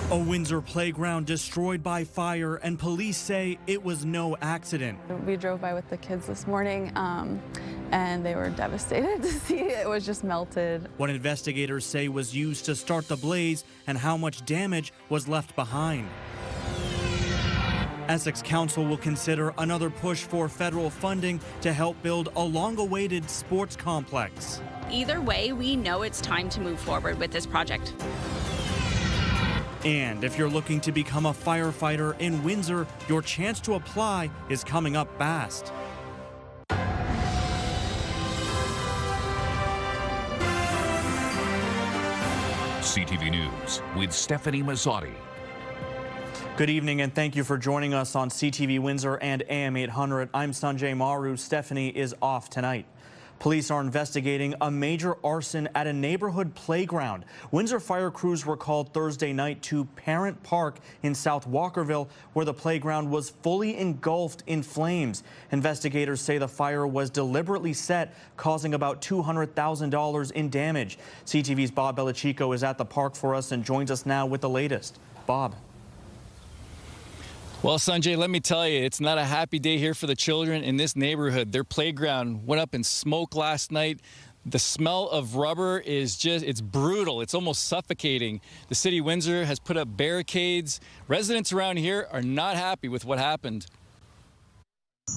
A Windsor playground destroyed by fire, and police say it was no accident. We drove by with the kids this morning, and they were devastated to see it was just melted. What investigators say was used to start the blaze and how much damage was left behind. Essex Council will consider another push for federal funding to help build a long-awaited sports complex. Either way, we know it's time to move forward with this project. And if you're looking to become a firefighter in Windsor, your chance to apply is coming up fast. CTV News with Stephanie Mazzotti. Good evening and thank you for joining us on CTV Windsor and AM 800. I'm Sanjay. Maru. Stephanie is off tonight. Police are investigating a major arson at a neighborhood playground. Windsor fire crews were called Thursday night to Parent Park in South Walkerville, where the playground was fully engulfed in flames. Investigators say the fire was deliberately set, causing about $200,000 in damage. CTV's Bob Belichico is at the park for us and joins us now with the latest. Bob. Well, Sanjay, let me tell you, it's not a happy day here for the children in this neighborhood. Their playground went up in smoke last night. The smell of rubber is it's brutal. It's almost suffocating. The city of Windsor has put up barricades. Residents around here are not happy with what happened.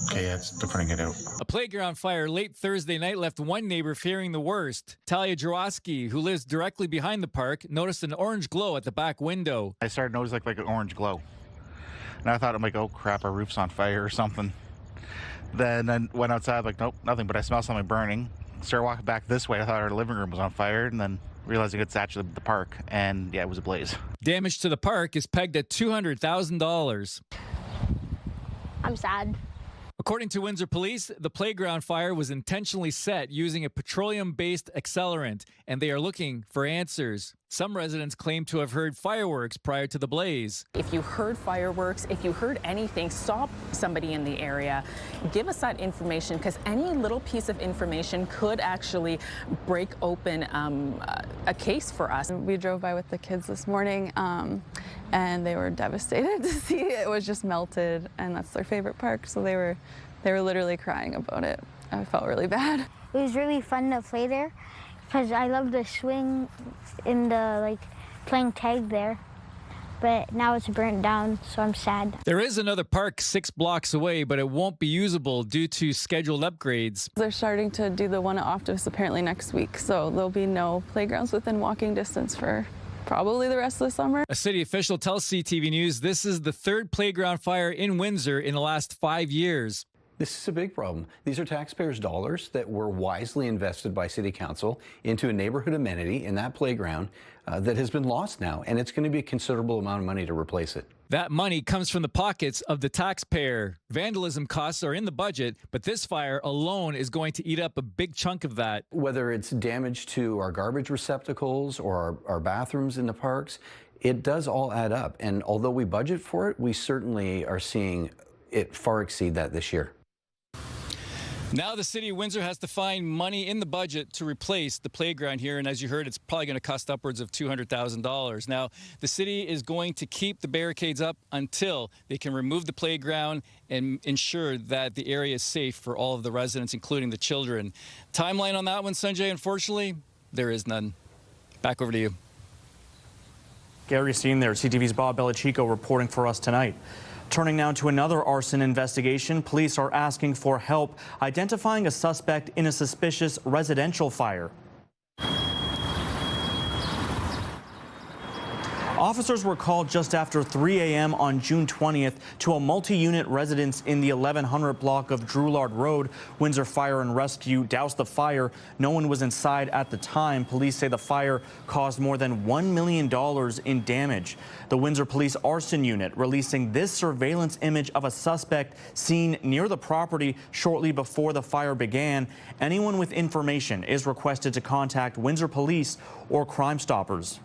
Okay, yeah, they're putting it out. A playground fire late Thursday night left one neighbor fearing the worst. Talia Jaworski, who lives directly behind the park, noticed an orange glow at the back window. I started noticing like an orange glow. And I thought, I'm like, oh crap, our roof's on fire or something. Then I went outside, like, nope, nothing, but I smelled something burning. Started walking back this way, I thought our living room was on fire, and then realizing it's actually the park, and yeah, it was a blaze. Damage to the park is pegged at $200,000. I'm sad. According to Windsor Police, the playground fire was intentionally set using a petroleum-based accelerant, and they are looking for answers. Some residents claim to have heard fireworks prior to the blaze. If you heard fireworks, if you heard anything, stop somebody in the area. Give us that information, because any little piece of information could actually break open a case for us. We drove by with the kids this morning, and they were devastated to see it was just melted, and that's their favorite park, so they were literally crying about it. I felt really bad. It was really fun to play there because I love the swing in the playing tag there. But now it's burnt down, so I'm sad. There is another park 6 blocks away, but it won't be usable due to scheduled upgrades. They're starting to do the one at Optus apparently next week, so there'll be no playgrounds within walking distance for probably the rest of the summer. A city official tells CTV News this is the 3rd playground fire in Windsor in the last 5 years. This is a big problem. These are taxpayers' dollars that were wisely invested by City Council into a neighborhood amenity in that playground that has been lost now, and it's going to be a considerable amount of money to replace it. That money comes from the pockets of the taxpayer. Vandalism costs are in the budget, but this fire alone is going to eat up a big chunk of that. Whether it's damage to our garbage receptacles or our bathrooms in the parks, it does all add up. And although we budget for it, we certainly are seeing it far exceed that this year. Now the city of Windsor has to find money in the budget to replace the playground here, and as you heard, it's probably going to cost upwards of $200,000. Now, the city is going to keep the barricades up until they can remove the playground and ensure that the area is safe for all of the residents, including the children. Timeline on that one, Sanjay, unfortunately, there is none. Back over to you. Gary Steen there, CTV's Bob Belichico reporting for us tonight. Turning now to another arson investigation, police are asking for help identifying a suspect in a suspicious residential fire. Officers were called just after 3 a.m. on June 20th to a multi-unit residence in the 1100 block of Drouillard Road. Windsor Fire and Rescue doused the fire. No one was inside at the time. Police say the fire caused more than $1 million in damage. The Windsor Police Arson Unit releasing this surveillance image of a suspect seen near the property shortly before the fire began. Anyone with information is requested to contact Windsor Police or Crime Stoppers.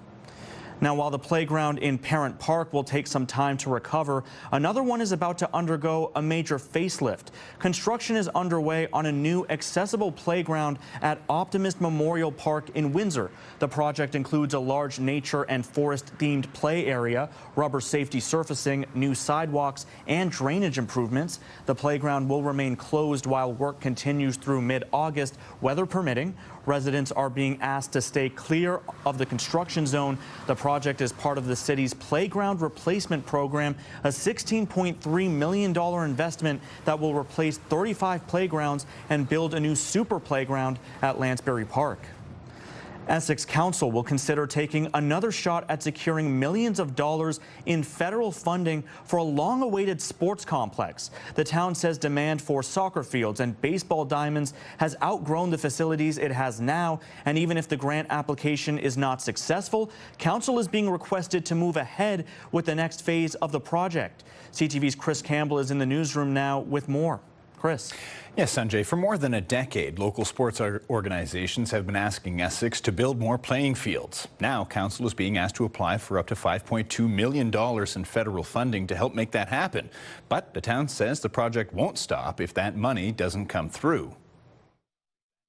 Now, while the playground in Parent Park will take some time to recover, another one is about to undergo a major facelift. Construction is underway on a new accessible playground at Optimist Memorial Park in Windsor. The project includes a large nature and forest-themed play area, rubber safety surfacing, new sidewalks, and drainage improvements. The playground will remain closed while work continues through mid-August, weather permitting. Residents are being asked to stay clear of the construction zone. The project is part of the city's playground replacement program, a $16.3 million investment that will replace 35 playgrounds and build a new super playground at Lansbury Park. Essex Council will consider taking another shot at securing millions of dollars in federal funding for a long-awaited sports complex. The town says demand for soccer fields and baseball diamonds has outgrown the facilities it has now, and even if the grant application is not successful, Council is being requested to move ahead with the next phase of the project. CTV's Chris Campbell is in the newsroom now with more. Chris. Yes, Sanjay, for more than a decade, local sports organizations have been asking Essex to build more playing fields. Now, Council is being asked to apply for up to $5.2 million in federal funding to help make that happen. But the town says the project won't stop if that money doesn't come through.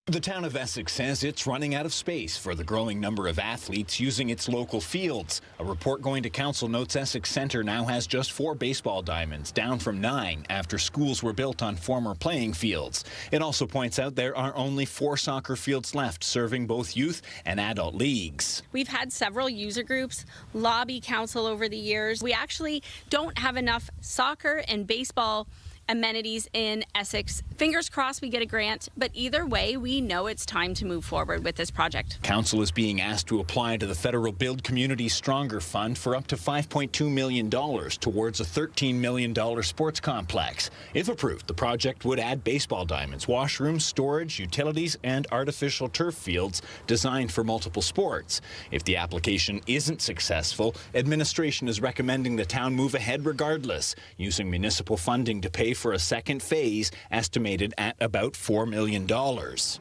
The town of Essex says it's running out of space for the growing number of athletes using its local fields. A report going to Council notes Essex Centre now has just 4 baseball diamonds, down from 9 after schools were built on former playing fields. It also points out there are only 4 soccer fields left, serving both youth and adult leagues. We've had several user groups lobby Council over the years. We actually don't have enough soccer and baseball amenities in Essex. Fingers crossed we get a grant, but either way, we know it's time to move forward with this project. Council is being asked to apply to the federal Build Communities Stronger Fund for up to $5.2 million towards a $13 million sports complex. If approved, the project would add baseball diamonds, washrooms, storage, utilities, and artificial turf fields designed for multiple sports. If the application isn't successful, administration is recommending the town move ahead regardless, using municipal funding to pay for a second phase estimated at about $4 million.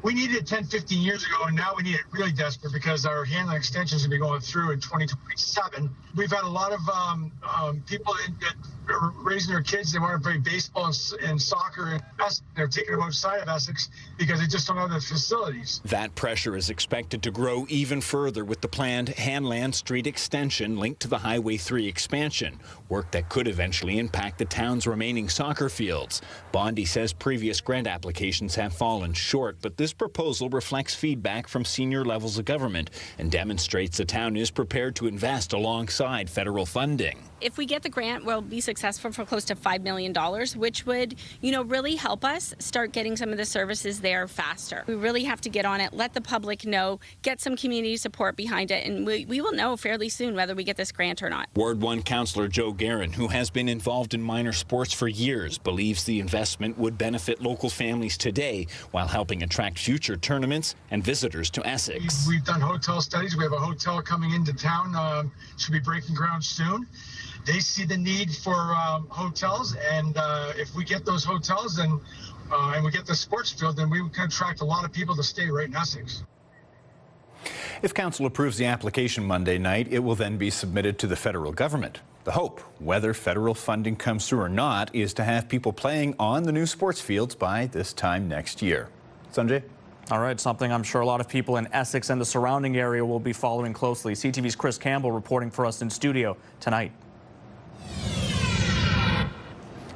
We needed it 10, 15 years ago, and now we need it really desperate because our Hanlon extensions will be going through in 2027. We've had a lot of people that are raising their kids. They want to play baseball and soccer, and they're taking them outside of Essex because they just don't have the facilities. That pressure is expected to grow even further with the planned Hanlan Street extension linked to the Highway 3 expansion, work that could eventually impact the town's remaining soccer fields. Bondi says previous grant applications have fallen short, but this proposal reflects feedback from senior levels of government and demonstrates the town is prepared to invest alongside federal funding. If we get the grant, we'll be successful for close to $5 million, which would, really help us start getting some of the services there faster. We really have to get on it, let the public know, get some community support behind it, and we will know fairly soon whether we get this grant or not. Ward 1 Councillor Joe Guerin, who has been involved in minor sports for years, believes the investment would benefit local families today while helping attract future tournaments and visitors to Essex. We've done hotel studies. We have a hotel coming into town, should be breaking ground soon. They see the need for hotels, and if we get those hotels and we get the sports field, then we can attract a lot of people to stay right in Essex. If Council approves the application Monday night, it will then be submitted to the federal government. The hope, whether federal funding comes through or not, is to have people playing on the new sports fields by this time next year. Sanjay? All right, something I'm sure a lot of people in Essex and the surrounding area will be following closely. CTV's Chris Campbell reporting for us in studio tonight.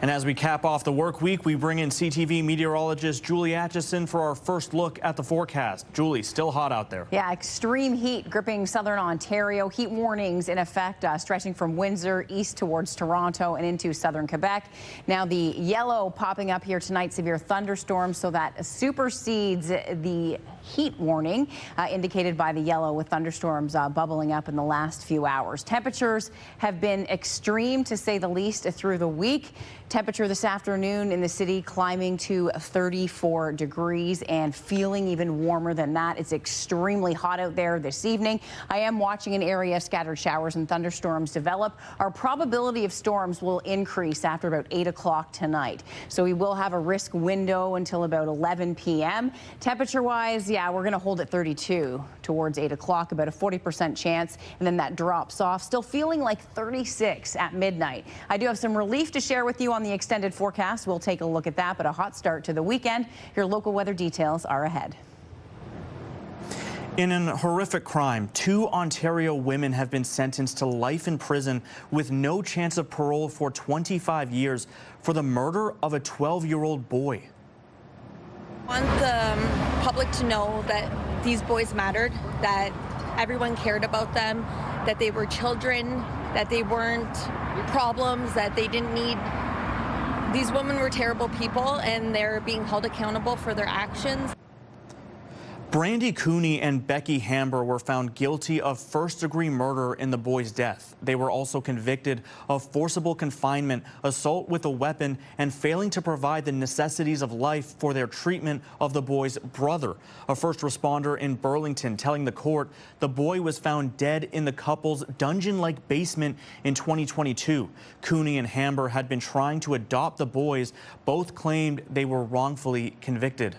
And as we cap off the work week, we bring in CTV meteorologist Julie Atchison for our first look at the forecast. Julie, still hot out there. Yeah, extreme heat gripping southern Ontario. Heat warnings in effect stretching from Windsor east towards Toronto and into southern Quebec. Now the yellow popping up here tonight, severe thunderstorms, so that supersedes the heat warning indicated by the yellow, with thunderstorms bubbling up in the last few hours. Temperatures have been extreme, to say the least, through the week. Temperature this afternoon in the city climbing to 34 degrees and feeling even warmer than that. It's extremely hot out there this evening. I am watching an area of scattered showers and thunderstorms develop. Our probability of storms will increase after about 8 o'clock tonight. So we will have a risk window until about 11 p.m. Temperature-wise, yeah, we're going to hold at 32 towards 8 o'clock, about a 40% chance, and then that drops off. Still feeling like 36 at midnight. I do have some relief to share with you on the extended forecast. We'll take a look at that, but a hot start to the weekend. Your local weather details are ahead. In an horrific crime, 2 Ontario women have been sentenced to life in prison with no chance of parole for 25 years for the murder of a 12-year-old boy. I want the public to know that these boys mattered, that everyone cared about them, that they were children, that they weren't problems, that they didn't need. These women were terrible people, and they're being held accountable for their actions. Brandy Cooney and Becky Hamber were found guilty of first-degree murder in the boy's death. They were also convicted of forcible confinement, assault with a weapon, and failing to provide the necessities of life for their treatment of the boy's brother. A first responder in Burlington telling the court the boy was found dead in the couple's dungeon-like basement in 2022. Cooney and Hamber had been trying to adopt the boys. Both claimed they were wrongfully convicted.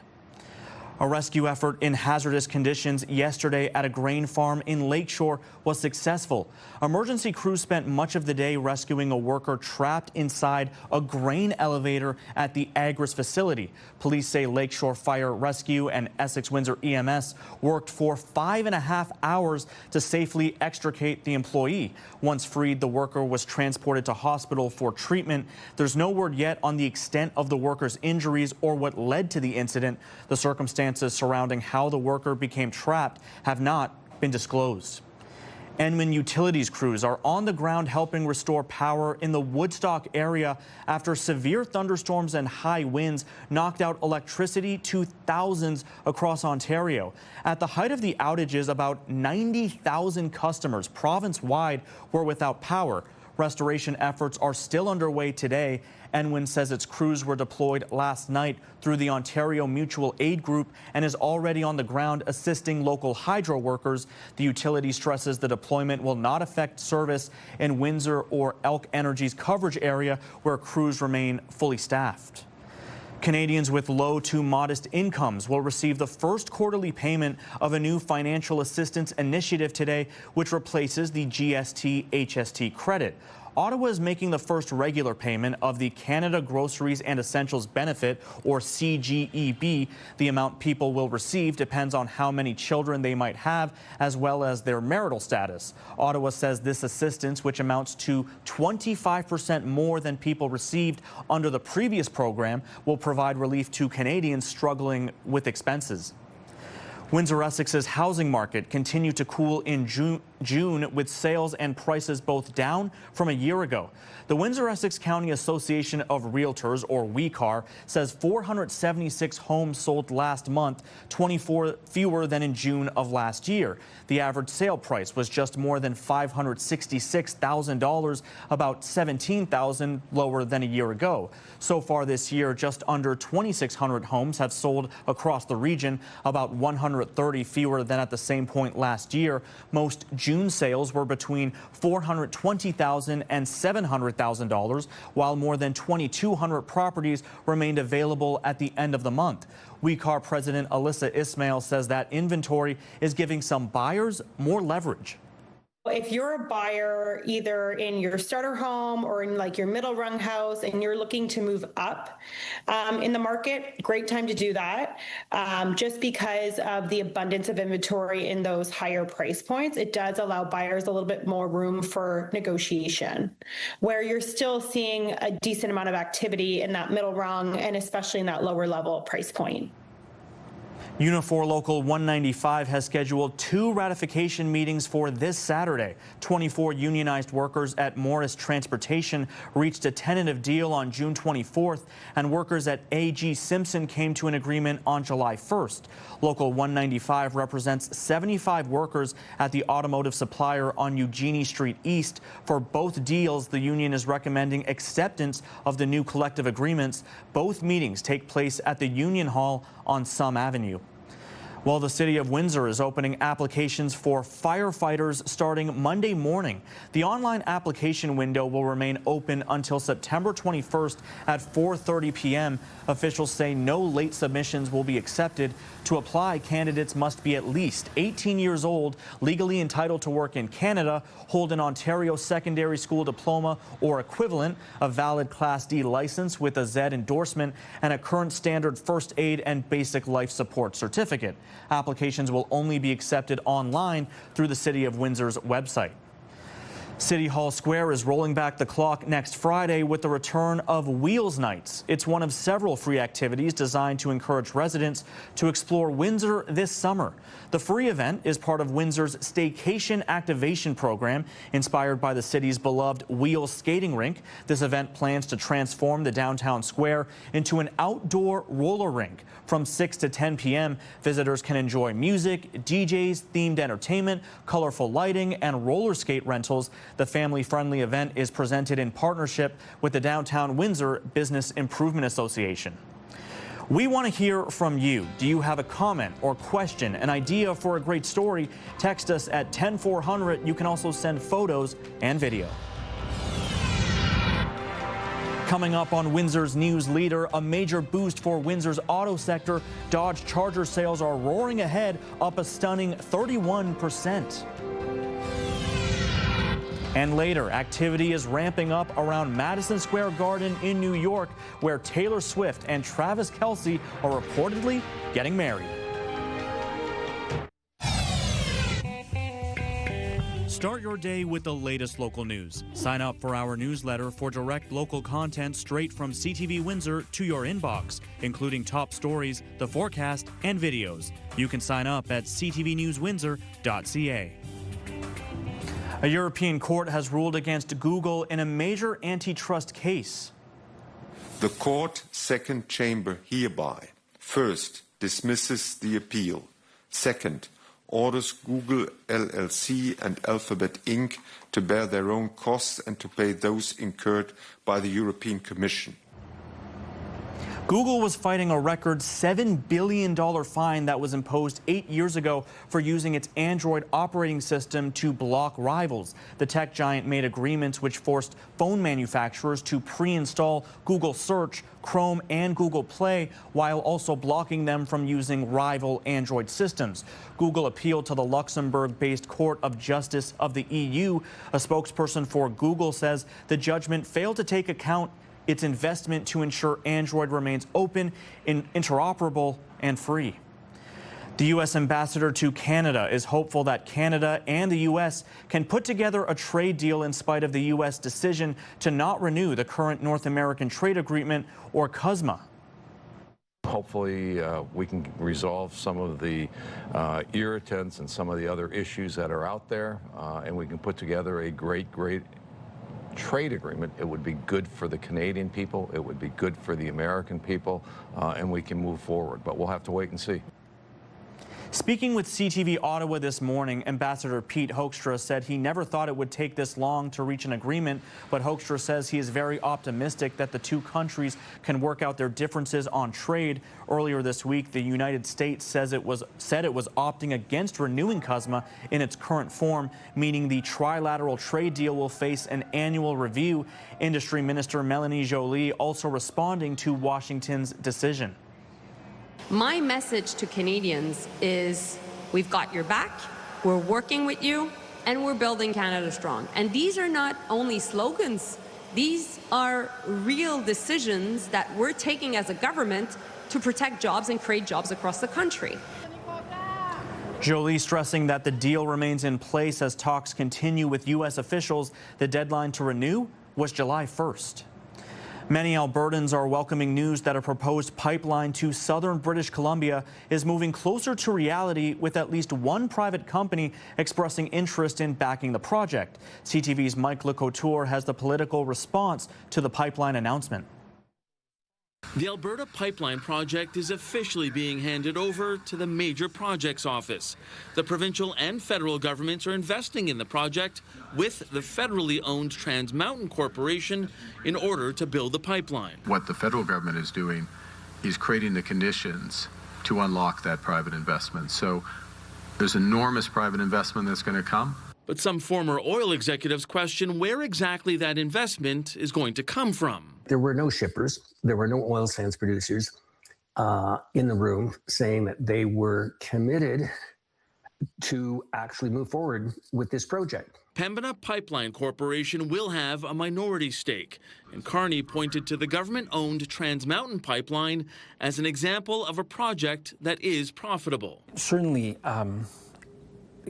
A rescue effort in hazardous conditions yesterday at a grain farm in Lakeshore was successful. Emergency crews spent much of the day rescuing a worker trapped inside a grain elevator at the Agris facility. Police say Lakeshore Fire Rescue and Essex Windsor EMS worked for 5.5 hours to safely extricate the employee. Once freed, the worker was transported to hospital for treatment. There's no word yet on the extent of the worker's injuries or what led to the incident. The circumstances surrounding how the worker became trapped have not been disclosed. Enman Utilities crews are on the ground helping restore power in the Woodstock area after severe thunderstorms and high winds knocked out electricity to thousands across Ontario. At the height of the outages, about 90,000 customers province-wide were without power. Restoration efforts are still underway today. Enwin says its crews were deployed last night through the Ontario Mutual Aid Group and is already on the ground assisting local hydro workers. The utility stresses the deployment will not affect service in Windsor or Elk Energy's coverage area, where crews remain fully staffed. Canadians with low to modest incomes will receive the first quarterly payment of a new financial assistance initiative today, which replaces the GST-HST credit. Ottawa is making the first regular payment of the Canada Groceries and Essentials Benefit, or CGEB. The amount people will receive depends on how many children they might have, as well as their marital status. Ottawa says this assistance, which amounts to 25% more than people received under the previous program, will provide relief to Canadians struggling with expenses. Windsor-Essex's housing market continued to cool in June, with sales and prices both down from a year ago. The Windsor-Essex County Association of Realtors, or WECAR, says 476 homes sold last month, 24 fewer than in June of last year. The average sale price was just more than $566,000, about $17,000 lower than a year ago. So far this year, just under 2,600 homes have sold across the region, about 130 fewer than at the same point last year. Most June sales were between $420,000 and $700,000, while more than 2,200 properties remained available at the end of the month. WeCar President Alyssa Ismail says that inventory is giving some buyers more leverage. If you're a buyer either in your starter home or in like your middle rung house and you're looking to move up in the market, great time to do that. Just because of the abundance of inventory in those higher price points, it does allow buyers a little bit more room for negotiation, where you're still seeing a decent amount of activity in that middle rung and especially in that lower level price point. Unifor Local 195 has scheduled 2 ratification meetings for this Saturday. 24 unionized workers at Morris Transportation reached a tentative deal on June 24th, and workers at A.G. Simpson came to an agreement on July 1st. Local 195 represents 75 workers at the automotive supplier on Eugenie Street East. For both deals, the union is recommending acceptance of the new collective agreements. Both meetings take place at the Union Hall on Sum Avenue. Well, the city of Windsor is opening applications for firefighters starting Monday morning. The online application window will remain open until September 21st at 4:30 p.m. Officials say no late submissions will be accepted. To apply, candidates must be at least 18 years old, legally entitled to work in Canada, hold an Ontario secondary school diploma or equivalent, a valid Class D license with a Z endorsement, and a current standard first aid and basic life support certificate. Applications will only be accepted online through the City of Windsor's website. City Hall Square is rolling back the clock next Friday with the return of Wheels Nights. It's one of several free activities designed to encourage residents to explore Windsor this summer. The free event is part of Windsor's Staycation Activation Program, inspired by the city's beloved Wheels skating rink. This event plans to transform the downtown square into an outdoor roller rink. From 6 to 10 p.m., visitors can enjoy music, DJs, themed entertainment, colorful lighting, and roller skate rentals. The family-friendly event is presented in partnership with the Downtown Windsor Business Improvement Association. We want to hear from you. Do you have a comment or question, an idea for a great story? Text us at 10400. You can also send photos and video. Coming up on Windsor's News Leader, a major boost for Windsor's auto sector. Dodge Charger sales are roaring ahead, up a stunning 31%. And later, activity is ramping up around Madison Square Garden in New York, where Taylor Swift and Travis Kelce are reportedly getting married. Start your day with the latest local news. Sign up for our newsletter for direct local content straight from CTV Windsor to your inbox, including top stories, the forecast, and videos. You can sign up at ctvnewswindsor.ca. A European court has ruled against Google in a major antitrust case. The court second chamber hereby, first, dismisses the appeal. Second, orders Google LLC and Alphabet Inc. to bear their own costs and to pay those incurred by the European Commission. Google was fighting a record $7 billion fine that was imposed 8 years ago for using its Android operating system to block rivals. The tech giant made agreements which forced phone manufacturers to pre-install Google Search, Chrome, and Google Play, while also blocking them from using rival Android systems. Google appealed to the Luxembourg-based Court of Justice of the EU. A spokesperson for Google says the judgment failed to take account its investment to ensure Android remains open, interoperable, and free. The U.S. ambassador to Canada is hopeful that Canada and the U.S. can put together a trade deal in spite of the U.S. decision to not renew the current North American Trade Agreement, or CUSMA. Hopefully we can resolve some of the irritants and some of the other issues that are out there, and we can put together a great trade agreement. It would be good for the Canadian people, it would be good for the American people, and we can move forward, but we'll have to wait and see. Speaking with CTV Ottawa this morning, Ambassador Pete Hoekstra said he never thought it would take this long to reach an agreement, but Hoekstra says he is very optimistic that the two countries can work out their differences on trade. Earlier this week, the United States said it was opting against renewing CUSMA in its current form, meaning the trilateral trade deal will face an annual review. Industry Minister Melanie Joly also responding to Washington's decision. My message to Canadians is we've got your back, we're working with you, and we're building Canada strong. And these are not only slogans, these are real decisions that we're taking as a government to protect jobs and create jobs across the country. Joly stressing that the deal remains in place as talks continue with U.S. officials. The deadline to renew was July 1st. Many Albertans are welcoming news that a proposed pipeline to southern British Columbia is moving closer to reality, with at least one private company expressing interest in backing the project. CTV's Mike LeCouture has the political response to the pipeline announcement. The Alberta Pipeline Project is officially being handed over to the Major Projects Office. The provincial and federal governments are investing in the project with the federally owned Trans Mountain Corporation in order to build the pipeline. What the federal government is doing is creating the conditions to unlock that private investment. So there's enormous private investment that's going to come. But some former oil executives question where exactly that investment is going to come from. There were no shippers, there were no oil sands producers in the room saying that they were committed to actually move forward with this project. Pembina Pipeline Corporation will have a minority stake, and Carney pointed to the government-owned Trans Mountain Pipeline as an example of a project that is profitable. Certainly,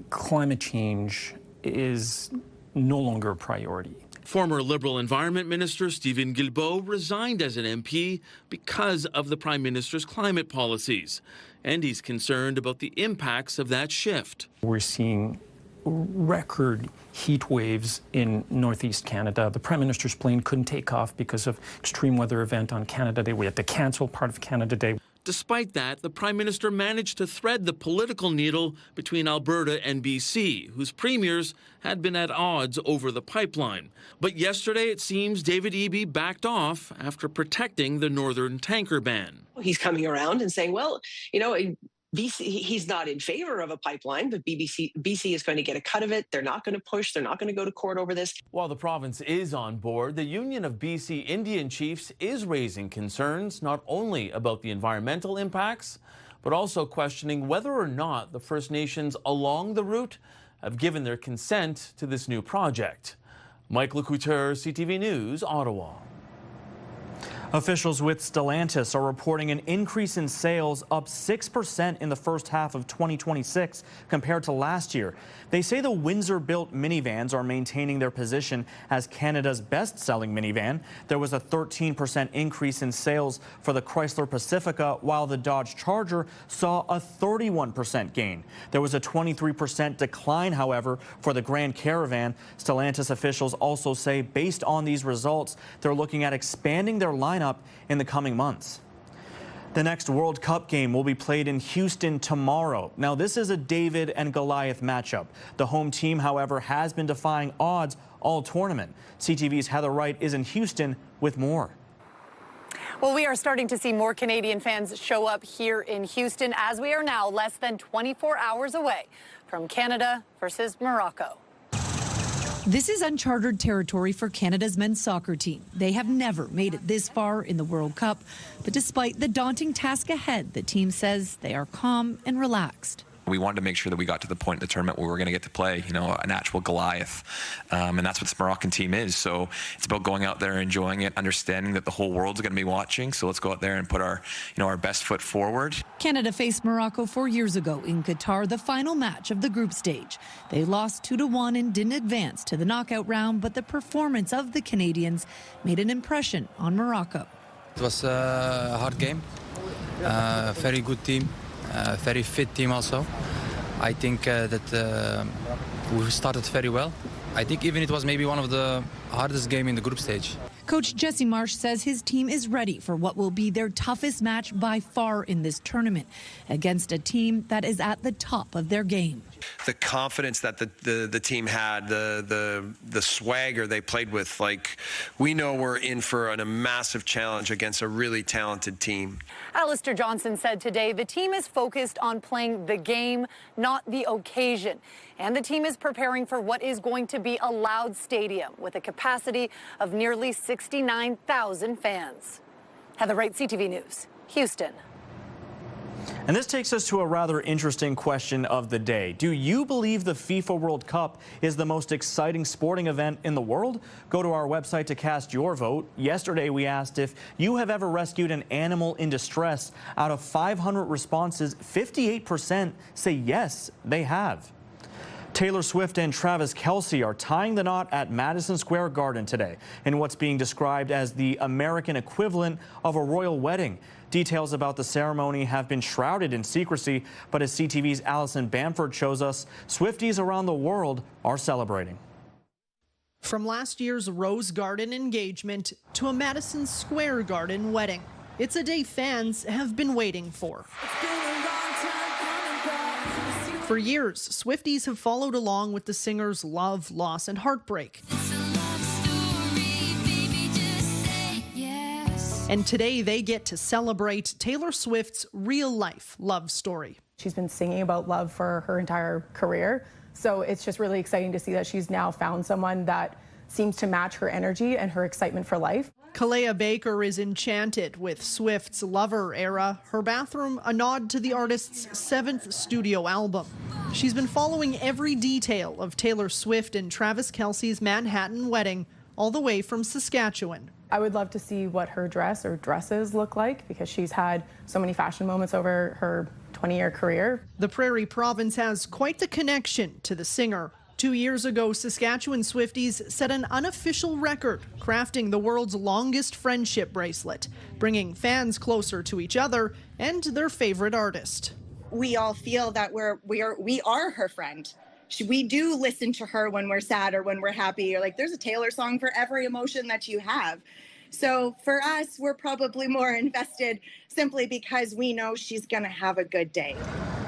climate change is no longer a priority. Former Liberal Environment Minister Stephen Guilbeault resigned as an MP because of the Prime Minister's climate policies, and he's concerned about the impacts of that shift. We're seeing record heat waves in northeast Canada. The Prime Minister's plane couldn't take off because of extreme weather event on Canada Day. We had to cancel part of Canada Day. Despite that, the Prime Minister managed to thread the political needle between Alberta and BC, whose premiers had been at odds over the pipeline. But yesterday, it seems David Eby backed off after protecting the northern tanker ban. He's coming around and saying, well, you know, BC, he's not in favor of a pipeline, but BC is going to get a cut of it. They're not going to push. They're not going to go to court over this. While the province is on board, the Union of BC Indian Chiefs is raising concerns not only about the environmental impacts, but also questioning whether or not the First Nations along the route have given their consent to this new project. Mike Lecouteur, CTV News, Ottawa. Officials with Stellantis are reporting an increase in sales up 6% in the first half of 2026 compared to last year. They say the Windsor-built minivans are maintaining their position as Canada's best-selling minivan. There was a 13% increase in sales for the Chrysler Pacifica, while the Dodge Charger saw a 31% gain. There was a 23% decline, however, for the Grand Caravan. Stellantis officials also say, based on these results, they're looking at expanding their lineup in the coming months. The next World Cup game will be played in Houston tomorrow. Now, this is a David and Goliath matchup. The home team, however, has been defying odds all tournament. CTV's Heather Wright is in Houston with more. Well, we are starting to see more Canadian fans show up here in Houston as we are now less than 24 hours away from Canada versus Morocco. This is uncharted territory for Canada's men's soccer team. They have never made it this far in the World Cup, but despite the daunting task ahead, the team says they are calm and relaxed. We wanted to make sure that we got to the point in the tournament where we were going to get to play, you know, an actual Goliath. And that's what this Moroccan team is. So it's about going out there, enjoying it, understanding that the whole world's going to be watching. So let's go out there and put our, you know, our best foot forward. Canada faced Morocco 4 years ago in Qatar, the final match of the group stage. They lost 2-1 and didn't advance to the knockout round, but the performance of the Canadians made an impression on Morocco. It was a hard game, very good team. Very fit team also. I think that we started very well. I think even it was maybe one of the hardest games in the group stage. Coach Jesse Marsh says his team is ready for what will be their toughest match by far in this tournament against a team that is at the top of their game. The confidence that the team had, the swagger they played with, like, we know we're in for a massive challenge against a really talented team. Alistair Johnson said today the team is focused on playing the game, not the occasion. And the team is preparing for what is going to be a loud stadium with a capacity of nearly 69,000 fans. Heather Wright, CTV News, Houston. And this takes us to a rather interesting question of the day. Do you believe the FIFA World Cup is the most exciting sporting event in the world? Go to our website to cast your vote. Yesterday, we asked if you have ever rescued an animal in distress. Out of 500 responses, 58% say yes, they have. Taylor Swift and Travis Kelce are tying the knot at Madison Square Garden today in what's being described as the American equivalent of a royal wedding. Details about the ceremony have been shrouded in secrecy, but as CTV's Allison Bamford shows us, Swifties around the world are celebrating. From last year's Rose Garden engagement to a Madison Square Garden wedding, it's a day fans have been waiting for. For years, Swifties have followed along with the singer's love, loss, and heartbreak. And today they get to celebrate Taylor Swift's real-life love story. She's been singing about love for her entire career, so it's just really exciting to see that she's now found someone that seems to match her energy and her excitement for life. Kalea Baker is enchanted with Swift's Lover era, her bathroom a nod to the artist's 7th studio album. She's been following every detail of Taylor Swift and Travis Kelce's Manhattan wedding, all the way from Saskatchewan. I would love to see what her dress or dresses look like because she's had so many fashion moments over her 20-year career. The Prairie Province has quite the connection to the singer. 2 years ago, Saskatchewan Swifties set an unofficial record, crafting the world's longest friendship bracelet, bringing fans closer to each other and their favorite artist. We all feel that we are her friend. We do listen to her when we're sad or when we're happy, or like there's a Taylor song for every emotion that you have. So for us, we're probably more invested simply because we know she's going to have a good day.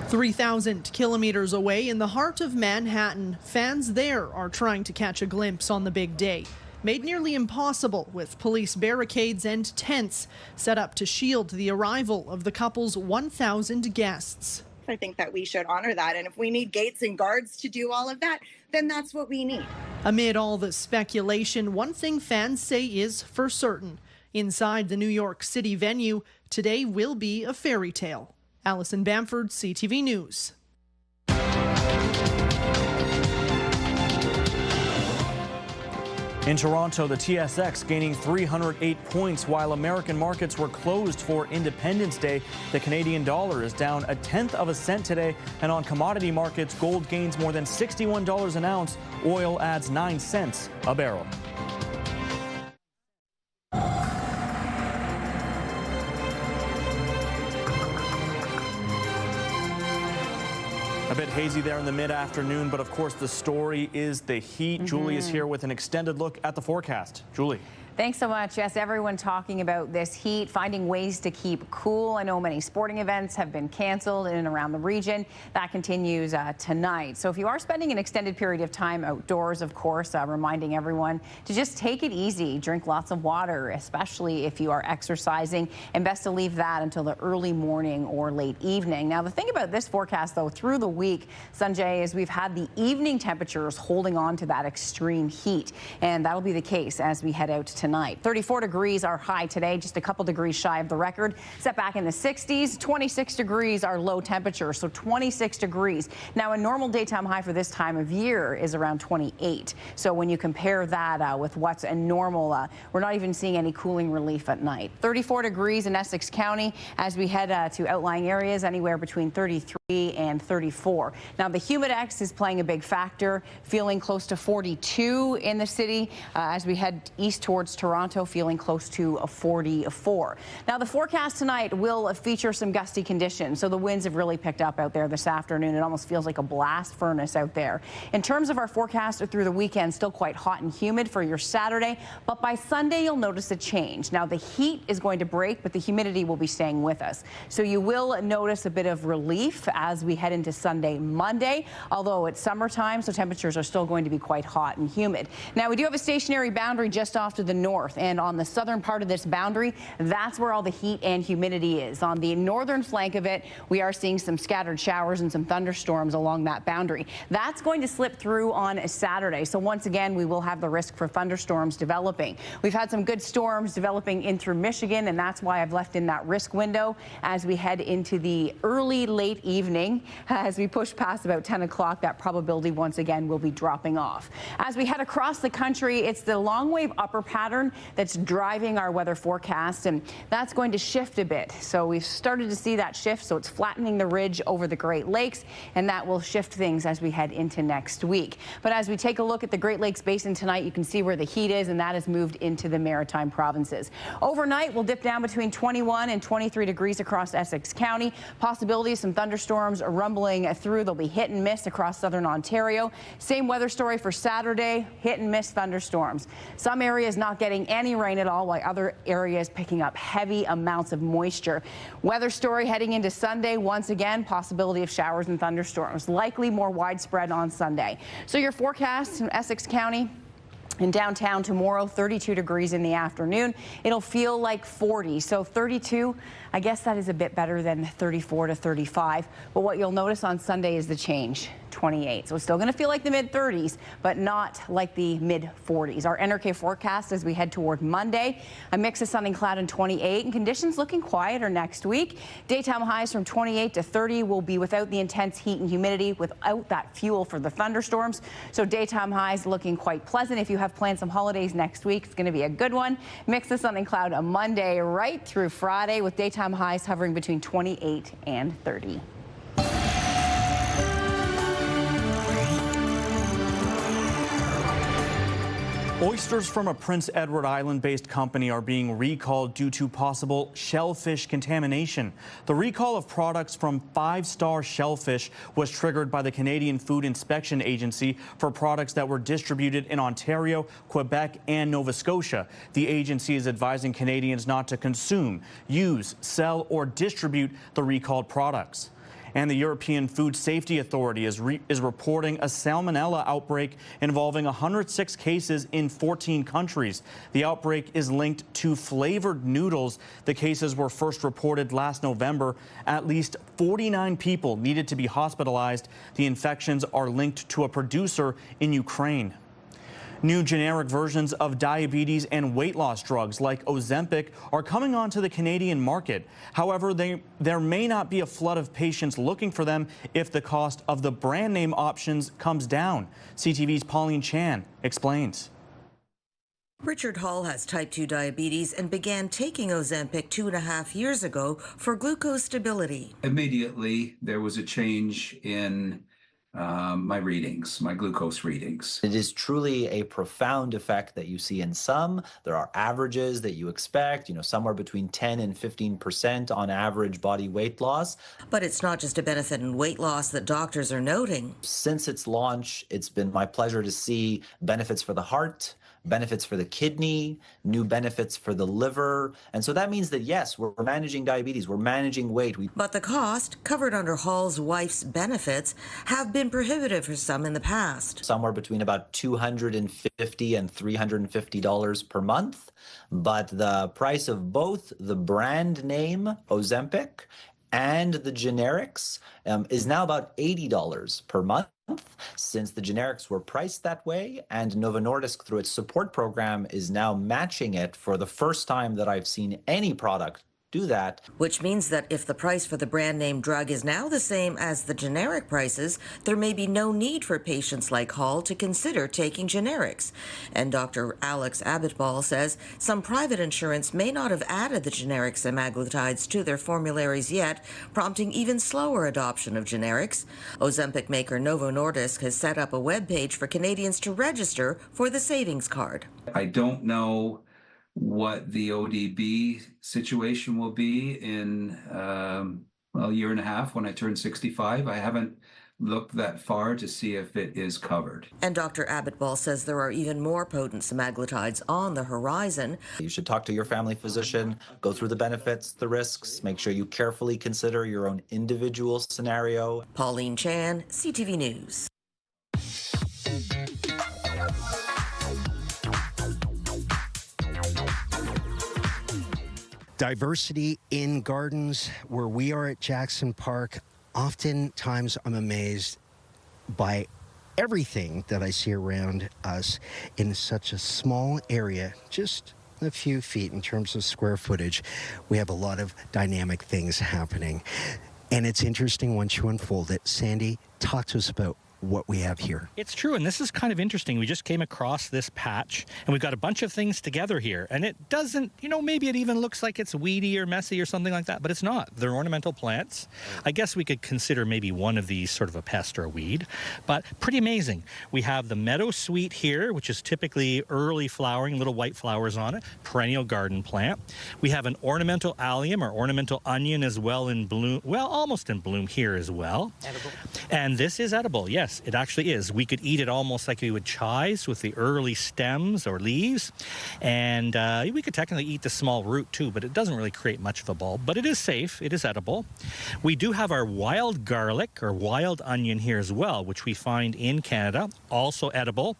3,000 kilometers away in the heart of Manhattan, fans there are trying to catch a glimpse on the big day. Made nearly impossible with police barricades and tents set up to shield the arrival of the couple's 1,000 guests. I think that we should honor that. And if we need gates and guards to do all of that, then that's what we need. Amid all the speculation, one thing fans say is for certain. Inside the New York City venue, today will be a fairy tale. Allison Bamford, CTV News. In Toronto, the TSX gaining 308 points while American markets were closed for Independence Day. The Canadian dollar is down 0.1 cent today, and on commodity markets, gold gains more than $61 an ounce. Oil adds 9 cents a barrel. A bit hazy there in the mid-afternoon, but of course the story is the heat. Julie is here with an extended look at the forecast. Julie. Thanks so much. Yes, everyone talking about this heat, finding ways to keep cool. I know many sporting events have been canceled in and around the region. That continues tonight. So if you are spending an extended period of time outdoors, of course, reminding everyone to just take it easy. Drink lots of water, especially if you are exercising, and best to leave that until the early morning or late evening. Now, the thing about this forecast, though, through the week, Sanjay, is we've had the evening temperatures holding on to that extreme heat, and that'll be the case as we head out tonight. 34 degrees are high today, just a couple degrees shy of the record. Set back in the 60s, 26 degrees are low temperature, so 26 degrees. Now, a normal daytime high for this time of year is around 28. So when you compare that with what's a normal, we're not even seeing any cooling relief at night. 34 degrees in Essex County as we head to outlying areas, anywhere between 33 and 34. Now, the humidex is playing a big factor, feeling close to 42 in the city as we head east towards Toronto, feeling close to a 44. Now, the forecast tonight will feature some gusty conditions, so the winds have really picked up out there this afternoon. It almost feels like a blast furnace out there. In terms of our forecast through the weekend, still quite hot and humid for your Saturday, but by Sunday you'll notice a change. Now, the heat is going to break, but the humidity will be staying with us. So you will notice a bit of relief as we head into Sunday, Monday, although it's summertime, so temperatures are still going to be quite hot and humid. Now, we do have a stationary boundary just off to the north, and on the southern part of this boundary, that's where all the heat and humidity is. On the northern flank of it, we are seeing some scattered showers and some thunderstorms along that boundary. That's going to slip through on a Saturday, so once again, we will have the risk for thunderstorms developing. We've had some good storms developing in through Michigan, and that's why I've left in that risk window as we head into the early, late evening. As we push past about 10 o'clock, that probability once again will be dropping off. As we head across the country, it's the long wave upper pattern that's driving our weather forecast, and that's going to shift a bit. So we've started to see that shift, so it's flattening the ridge over the Great Lakes, and that will shift things as we head into next week. But as we take a look at the Great Lakes Basin tonight, you can see where the heat is, and that has moved into the maritime provinces. Overnight, we'll dip down between 21 and 23 degrees across Essex County. Possibilities, some thunderstorms rumbling through. They'll be hit and miss across southern Ontario. Same weather story for Saturday, hit and miss thunderstorms. Some areas not getting any rain at all, while other areas picking up heavy amounts of moisture. Weather story heading into Sunday, once again, possibility of showers and thunderstorms, likely more widespread on Sunday. So your forecast in Essex County, In downtown tomorrow, 32 degrees in the afternoon. It'll feel like 40. So 32, I guess that is a bit better than 34 to 35. But what you'll notice on Sunday is the change, 28. So it's still going to feel like the mid-30s, but not like the mid-40s. Our NRK forecast as we head toward Monday, a mix of sun and cloud and 28, and conditions looking quieter next week. Daytime highs from 28 to 30 will be without the intense heat and humidity, without that fuel for the thunderstorms. So daytime highs looking quite pleasant. If you have planned some holidays next week, it's going to be a good one. Mix of sun and cloud on Monday right through Friday, with daytime highs hovering between 28 and 30. Oysters from a Prince Edward Island-based company are being recalled due to possible shellfish contamination. The recall of products from Five Star Shellfish was triggered by the Canadian Food Inspection Agency for products that were distributed in Ontario, Quebec, and Nova Scotia. The agency is advising Canadians not to consume, use, sell, or distribute the recalled products. And the European Food Safety Authority is reporting a salmonella outbreak involving 106 cases in 14 countries. The outbreak is linked to flavored noodles. The cases were first reported last November. At least 49 people needed to be hospitalized. The infections are linked to a producer in Ukraine. New generic versions of diabetes and weight loss drugs like Ozempic are coming onto the Canadian market. However, there may not be a flood of patients looking for them if the cost of the brand name options comes down. CTV's Pauline Chan explains. Richard Hall has type 2 diabetes and began taking Ozempic 2.5 years ago for glucose stability. Immediately, there was a change in my readings, my glucose readings. It is truly a profound effect that you see in some. There are averages that you expect, somewhere between 10 and 15% on average body weight loss. But it's not just a benefit in weight loss that doctors are noting. Since its launch, it's been my pleasure to see benefits for the heart, benefits for the kidney, new benefits for the liver. And so that means that, yes, we're managing diabetes, we're managing weight. But the cost, covered under Hall's wife's benefits, have been prohibitive for some in the past. Somewhere between about $250 and $350 per month. But the price of both the brand name Ozempic and the generics is now about $80 per month. Since the generics were priced that way, and Novo Nordisk, through its support program, is now matching it for the first time that I've seen any product do that. Which means that if the price for the brand name drug is now the same as the generic prices, there may be no need for patients like Hall to consider taking generics. And Dr. Alex Abitbol says some private insurance may not have added the generic semaglutides to their formularies yet, prompting even slower adoption of generics. Ozempic maker Novo Nordisk has set up a webpage for Canadians to register for the savings card. I don't know what the ODB situation will be in a year and a half when I turn 65. I haven't looked that far to see if it is covered. And Dr. Abitbol says there are even more potent semaglutides on the horizon. You should talk to your family physician, go through the benefits, the risks, make sure you carefully consider your own individual scenario. Pauline Chan, CTV News. Diversity in gardens. Where we are at Jackson Park, oftentimes I'm amazed by everything that I see around us in such a small area, just a few feet in terms of square footage. We have a lot of dynamic things happening. And it's interesting once you unfold it. Sandy, talk to us about what we have here. It's true, and this is kind of interesting. We just came across this patch, and we've got a bunch of things together here, and it doesn't, maybe it even looks like it's weedy or messy or something like that, but it's not. They're ornamental plants. I guess we could consider maybe one of these sort of a pest or a weed, but pretty amazing. We have the meadow sweet here, which is typically early flowering, little white flowers on it, perennial garden plant. We have an ornamental allium or ornamental onion as well in bloom, well, almost in bloom here as well. Edible. And this is edible, yes. Yes, it actually is. We could eat it almost like we would chives with the early stems or leaves. And we could technically eat the small root too, but it doesn't really create much of a bulb. But it is safe. It is edible. We do have our wild garlic or wild onion here as well, which we find in Canada, also edible.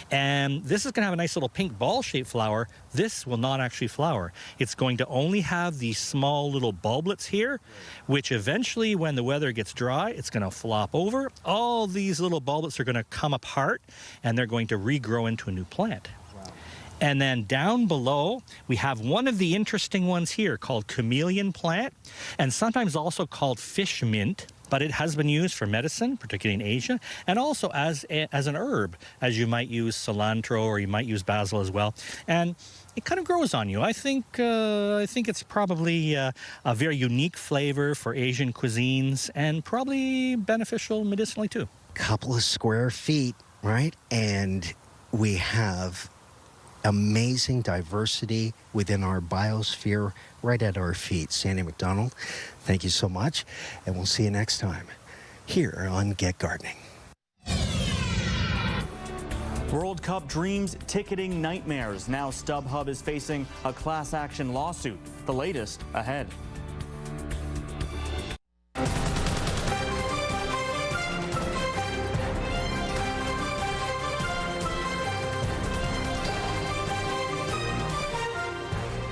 And this is going to have a nice little pink ball-shaped flower. This will not actually flower. It's going to only have these small little bulblets here, which eventually, when the weather gets dry, it's going to flop over. All these little bulblets are going to come apart, and they're going to regrow into a new plant. And then down below, we have one of the interesting ones here called chameleon plant, and sometimes also called fish mint. But it has been used for medicine, particularly in Asia, and also as an herb, as you might use cilantro or you might use basil as well. And it kind of grows on you. I think it's probably a very unique flavor for Asian cuisines and probably beneficial medicinally too. Couple of square feet, right? And we have amazing diversity within our biosphere right at our feet. Sandy McDonald, thank you so much, and we'll see you next time here on Get Gardening. World Cup dreams, ticketing nightmares. Now StubHub is facing a class action lawsuit. The latest ahead.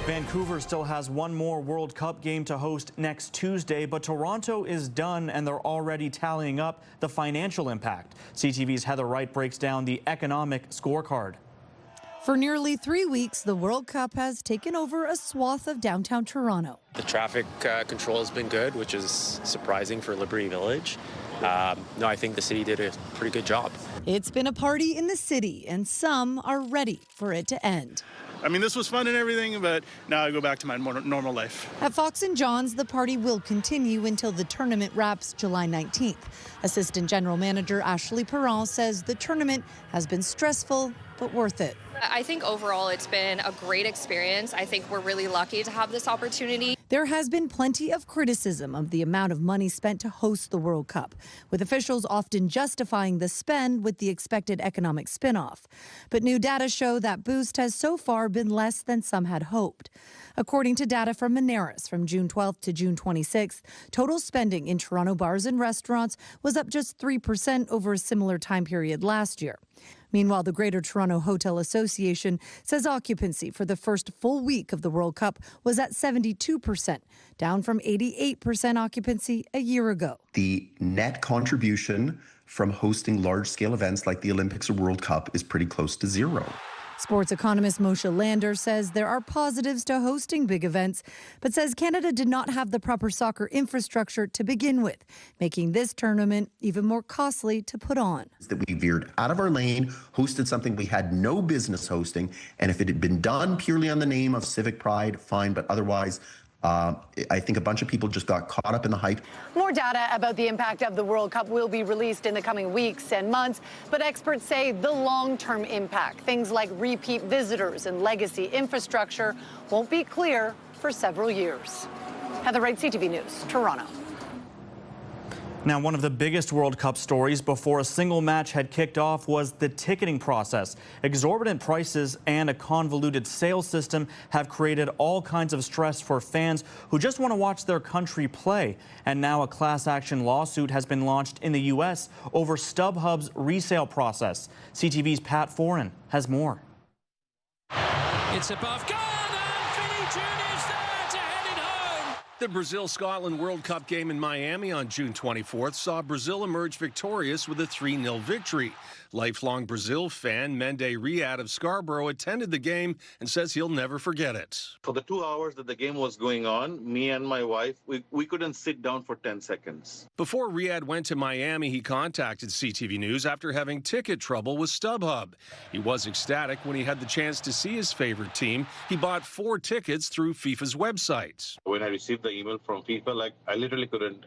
Vancouver still has one more World Cup game to host next Tuesday, but Toronto is done and they're already tallying up the financial impact. CTV's Heather Wright breaks down the economic scorecard. For nearly 3 weeks, the World Cup has taken over a swath of downtown Toronto. The traffic control has been good, which is surprising for Liberty Village. No, I think the city did a pretty good job. It's been a party in the city, and some are ready for it to end. I mean, this was fun and everything, but now I go back to my more normal life. At Fox & John's, the party will continue until the tournament wraps July 19th. Assistant General Manager Ashley Perron says the tournament has been stressful, but worth it. I think overall it's been a great experience. I think we're really lucky to have this opportunity. There has been plenty of criticism of the amount of money spent to host the World Cup, with officials often justifying the spend with the expected economic spin-off. But new data show that boost has so far been less than some had hoped. According to data from Moneris from June 12th to June 26th, total spending in Toronto bars and restaurants was up just 3% over a similar time period last year. Meanwhile, the Greater Toronto Hotel Association says occupancy for the first full week of the World Cup was at 72%, down from 88% occupancy a year ago. The net contribution from hosting large-scale events like the Olympics or World Cup is pretty close to zero. Sports economist Moshe Lander says there are positives to hosting big events, but says Canada did not have the proper soccer infrastructure to begin with, making this tournament even more costly to put on. That we veered out of our lane, hosted something we had no business hosting, and if it had been done purely on the name of civic pride, fine, but otherwise, I think a bunch of people just got caught up in the hype. More data about the impact of the World Cup will be released in the coming weeks and months, but experts say the long-term impact, things like repeat visitors and legacy infrastructure, won't be clear for several years. Heather Wright, CTV News, Toronto. Now, one of the biggest World Cup stories before a single match had kicked off was the ticketing process. Exorbitant prices and a convoluted sales system have created all kinds of stress for fans who just want to watch their country play. And now a class action lawsuit has been launched in the U.S. over StubHub's resale process. CTV's Pat Foran has more. It's above goal, and Finney Jr.'s there to head it home. The Brazil-Scotland World Cup game in Miami on June 24th saw Brazil emerge victorious with a 3-0 victory. Lifelong Brazil fan Mende Riyad of Scarborough attended the game and says he'll never forget it. For the 2 hours that the game was going on, me and my wife, we couldn't sit down for 10 seconds. Before Riyad went to Miami, he contacted CTV News after having ticket trouble with StubHub. He was ecstatic when he had the chance to see his favorite team. He bought 4 tickets through FIFA's website. When I received the the email from FIFA, like I literally couldn't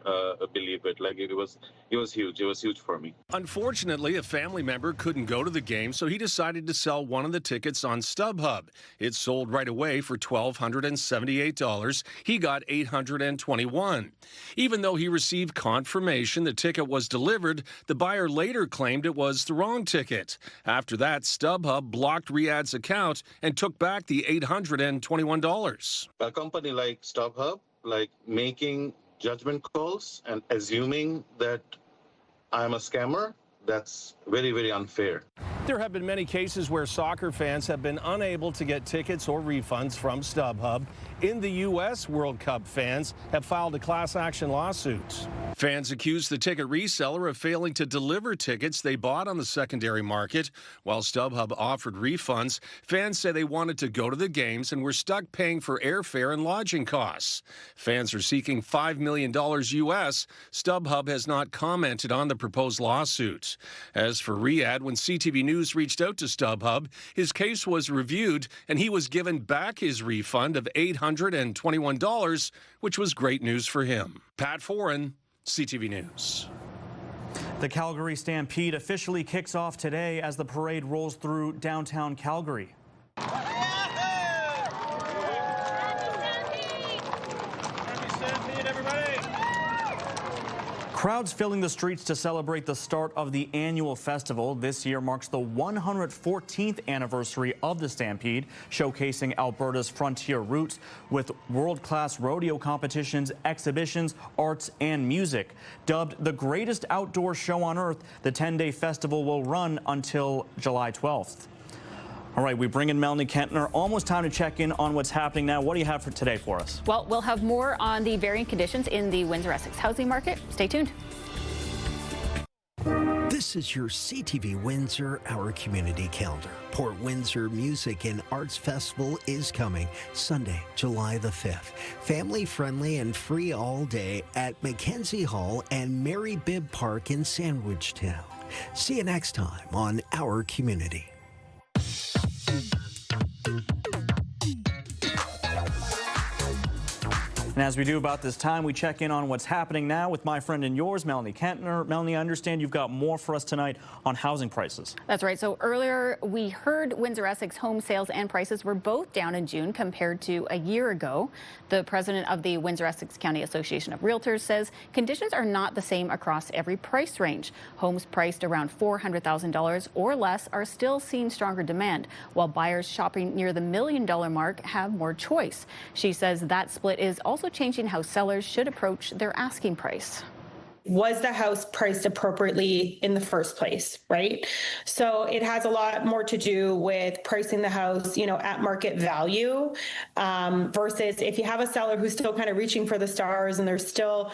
believe it. Like it was huge. It was huge for me. Unfortunately, a family member couldn't go to the game, so he decided to sell one of the tickets on StubHub. It sold right away for $1,278. He got $821. Even though he received confirmation the ticket was delivered, the buyer later claimed it was the wrong ticket. After that, StubHub blocked Riyadh's account and took back the $821. A company like StubHub, like making judgment calls and assuming that I'm a scammer, that's very, very unfair. There have been many cases where soccer fans have been unable to get tickets or refunds from StubHub. In the U.S., World Cup fans have filed a class action lawsuit. Fans accuse the ticket reseller of failing to deliver tickets they bought on the secondary market. While StubHub offered refunds, fans say they wanted to go to the games and were stuck paying for airfare and lodging costs. Fans are seeking $5 million U.S. StubHub has not commented on the proposed lawsuit. As for Riyadh, when CTV News reached out to StubHub, his case was reviewed and he was given back his refund of $821, which was great news for him. Pat Foran, CTV News. The Calgary Stampede officially kicks off today as the parade rolls through downtown Calgary. Crowds filling the streets to celebrate the start of the annual festival. This year marks the 114th anniversary of the Stampede, showcasing Alberta's frontier roots with world-class rodeo competitions, exhibitions, arts, and music. Dubbed the greatest outdoor show on earth, the 10-day festival will run until July 12th. All right, we bring in Melanie Kentner. Almost time to check in on what's happening now. What do you have for today for us? Well, we'll have more on the varying conditions in the Windsor-Essex housing market. Stay tuned. This is your CTV Windsor Our Community Calendar. Port Windsor Music and Arts Festival is coming Sunday, July the 5th. Family friendly and free all day at Mackenzie Hall and Mary Bibb Park in Sandwich Town. See you next time on Our Community. And as we do about this time, we check in on what's happening now with my friend and yours, Melanie Kentner. Melanie, I understand you've got more for us tonight on housing prices. That's right. So earlier we heard Windsor-Essex home sales and prices were both down in June compared to a year ago. The president of the Windsor-Essex County Association of Realtors says conditions are not the same across every price range. Homes priced around $400,000 or less are still seeing stronger demand, while buyers shopping near the $1 million mark have more choice. She says that split is also changing how sellers should approach their asking price. Was the house priced appropriately in the first place, right? So it has a lot more to do with pricing the house, at market value, versus if you have a seller who's still kind of reaching for the stars and they're still,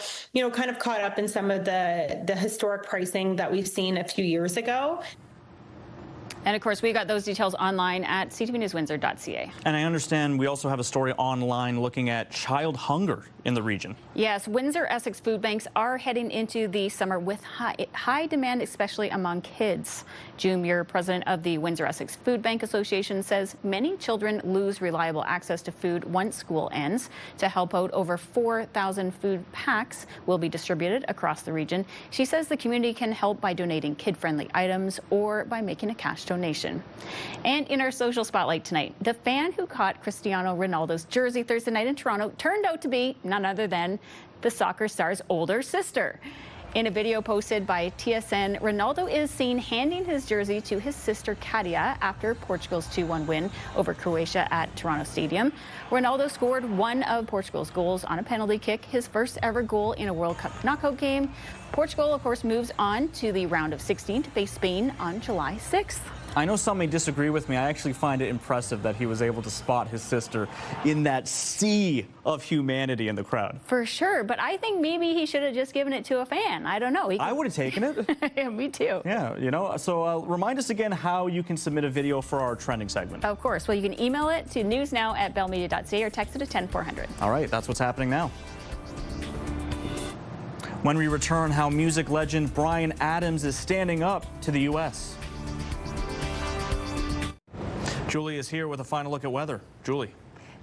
kind of caught up in some of the historic pricing that we've seen a few years ago. And of course, we got those details online at ctvnewswindsor.ca. And I understand we also have a story online looking at child hunger in the region. Yes, Windsor-Essex food banks are heading into the summer with high demand, especially among kids. June Muir, president of the Windsor-Essex Food Bank Association, says many children lose reliable access to food once school ends. To help out, over 4,000 food packs will be distributed across the region. She says the community can help by donating kid-friendly items or by making a cash donation. And in our social spotlight tonight, the fan who caught Cristiano Ronaldo's jersey Thursday night in Toronto turned out to be none other than the soccer star's older sister. In a video posted by TSN, Ronaldo is seen handing his jersey to his sister Katia after Portugal's 2-1 win over Croatia at Toronto Stadium. Ronaldo scored one of Portugal's goals on a penalty kick, his first ever goal in a World Cup knockout game. Portugal, of course, moves on to the round of 16 to face Spain on July 6th. I know some may disagree with me. I actually find it impressive that he was able to spot his sister in that sea of humanity in the crowd. For sure, but I think maybe he should have just given it to a fan. I don't know. I would have taken it. Yeah, me too. Yeah, so remind us again how you can submit a video for our trending segment. Of course. Well, you can email it to newsnow@bellmedia.ca or text it to 10400. All right, that's what's happening now. When we return, how music legend Bryan Adams is standing up to the U.S. Julie is here with a final look at weather. Julie.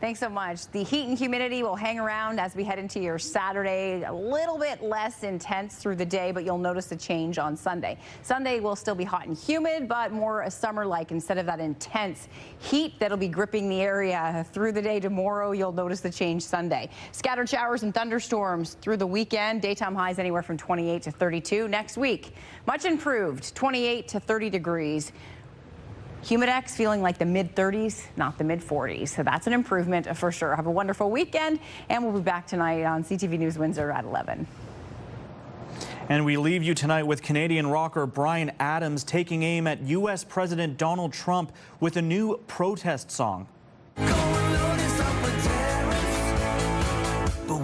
Thanks so much. The heat and humidity will hang around as we head into your Saturday. A little bit less intense through the day, but you'll notice a change on Sunday. Sunday will still be hot and humid, but more summer-like instead of that intense heat that'll be gripping the area through the day tomorrow. You'll notice the change Sunday. Scattered showers and thunderstorms through the weekend. Daytime highs anywhere from 28 to 32. Next week, much improved, 28 to 30 degrees. Humidex feeling like the mid-30s, not the mid-40s. So that's an improvement for sure. Have a wonderful weekend, and we'll be back tonight on CTV News Windsor at 11. And we leave you tonight with Canadian rocker Bryan Adams taking aim at U.S. President Donald Trump with a new protest song. But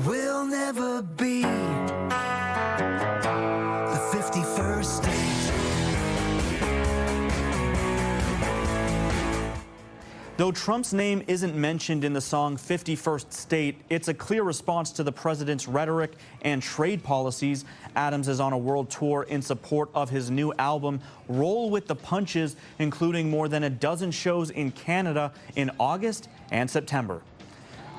we'll never be the 51st state. Though Trump's name isn't mentioned in the song 51st State, it's a clear response to the president's rhetoric and trade policies. Adams is on a world tour in support of his new album, Roll with the Punches, including more than a dozen shows in Canada in August and September.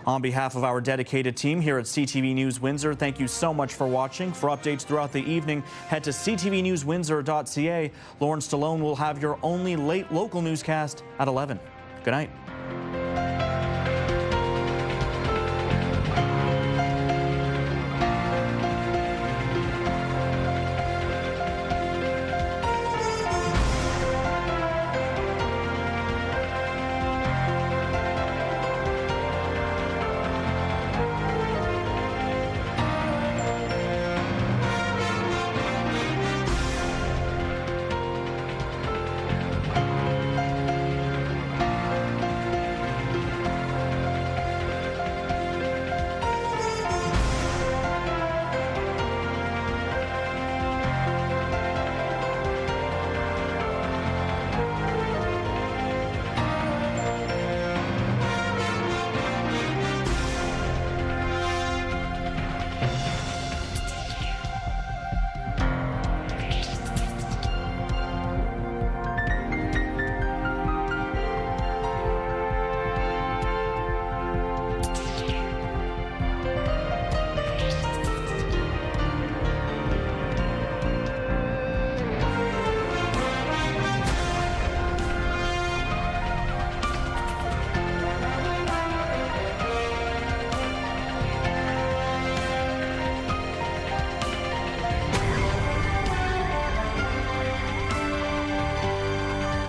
On behalf of our dedicated team here at CTV News Windsor, thank you so much for watching. For updates throughout the evening, head to ctvnewswindsor.ca. Lauren Stallone will have your only late local newscast at 11. Good night.